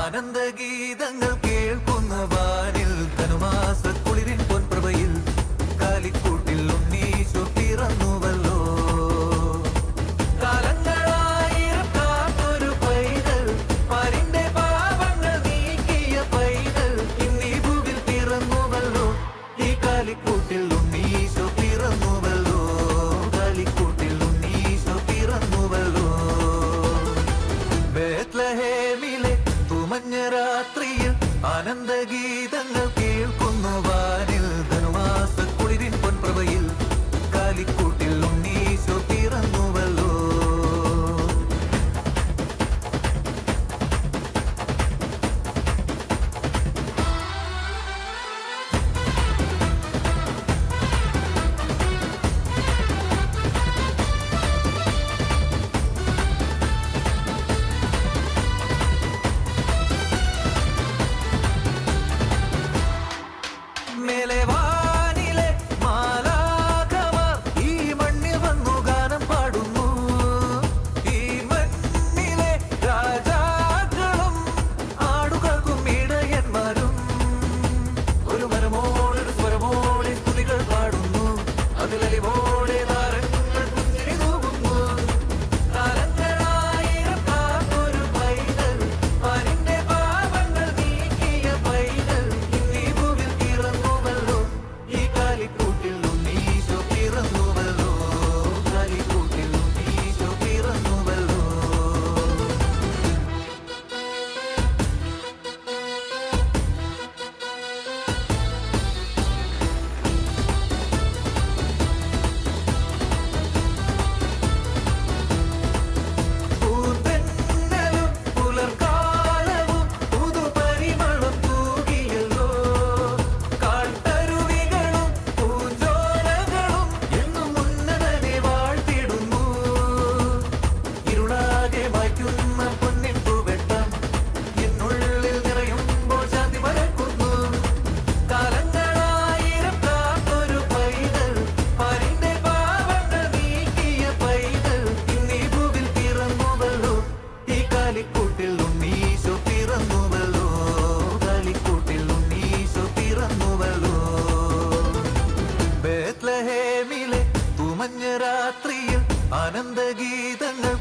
ആനന്ദഗീതങ്ങൾ കേൾക്കുന്ന വാനിൽ ധനുമാസക്കുളിരിൻ പൊൻപ്രഭയിൽ കാലിക്കൂട്ടിൽ ഉണ്ണീശോ പിറന്നുവല്ലോ. കാലങ്ങളായിരം കാത്തൊരു പൈതൽ, പാരിന്റെ പാപങ്ങൾ നീക്കിയ പൈതൽ, ഇന്നീ ഭൂവിൽ പിറന്നുവല്ലോ. ഈ കാലിക്കൂട്ടിൽ ഉണ്ണീശോ പിറന്നുവല്ലോ. കാലിക്കൂട്ടിൽ ഉണ്ണീശോ പിറന്നുവല്ലോ. ബേത്ലഹേമിലെ മഞ്ഞ രാത്രിയിൽ ആനന്ദഗീതങ്ങൾ കേൾക്കുന്നു വാനിൽ ധനുമാസക്കുളിരിൻ പൊൻപ്രഭയിൽ കാലിക്കൂട്ടിൽ ഉണ്ണീശോ പിറന്നുവല്ലോ. മേലെവാനിലെ മാലാഖമാർ ഈ മണ്ണിൽ വന്നു ഗാനം പാടുന്നു. ഈ മണ്ണിലെ രാജാക്കളും ആടുകൾക്കും ഇടയന്മാരും ഒരു മരമോടൊരു സ്വരമോടെ സ്തുതികൾ പാടുന്നു. അതിലലിവോടെ താരങ്ങൾ പുഞ്ചിരി തൂകുന്നു. കാലങ്ങളായിരം കാത്തൊരു പൈതൽ, പാരിന്റെ പാപങ്ങൾ നീക്കിയ പൈതൽ, ഇന്നീ ഭൂവിൽ പിറന്നുവല്ലോ. ഈ കാലിക്കൂട്ടിൽ ഉണ്ണീശോ പിറന്നുവല്ലോ. കാലിക്കൂട്ടിൽ ഉണ്ണീശോ പിറന്നുവല്ലോ. പൂന്തന്നലും പുലർക്കാലവും പുതുപരിമളം തൂകിയല്ലോ. കാട്ടരുവികളും പൂഞ്ചോലകളും എന്നും ഉന്നതനെ വാഴ്ത്തിടുന്നു. ഇരുളാകെ മായ്ക്കുന്ന പൊന്നിൻ പൂവെട്ടം എന്നുള്ളിൽ നിറയുമ്പോൾ ശാന്തി പരക്കുന്നു. കാലങ്ങളായിരം കാത്തൊരു പൈതൽ, പാരിന്റെ പാപങ്ങൾ നീക്കിയ പൈതൽ, ഇന്നീ ഭൂവിൽ പിറന്നുവല്ലോ. ഈ കാലിക്കൂട്ടിൽ ഉണ്ണീശോ പിറന്നുവല്ലോ. കാലിക്കൂട്ടിൽ ഉണ്ണീശോ പിറന്നുവല്ലോ. ബേത്ലഹേമിലെ തൂമഞ്ഞ രാത്രിയിൽ ആനന്ദഗീതങ്ങൾ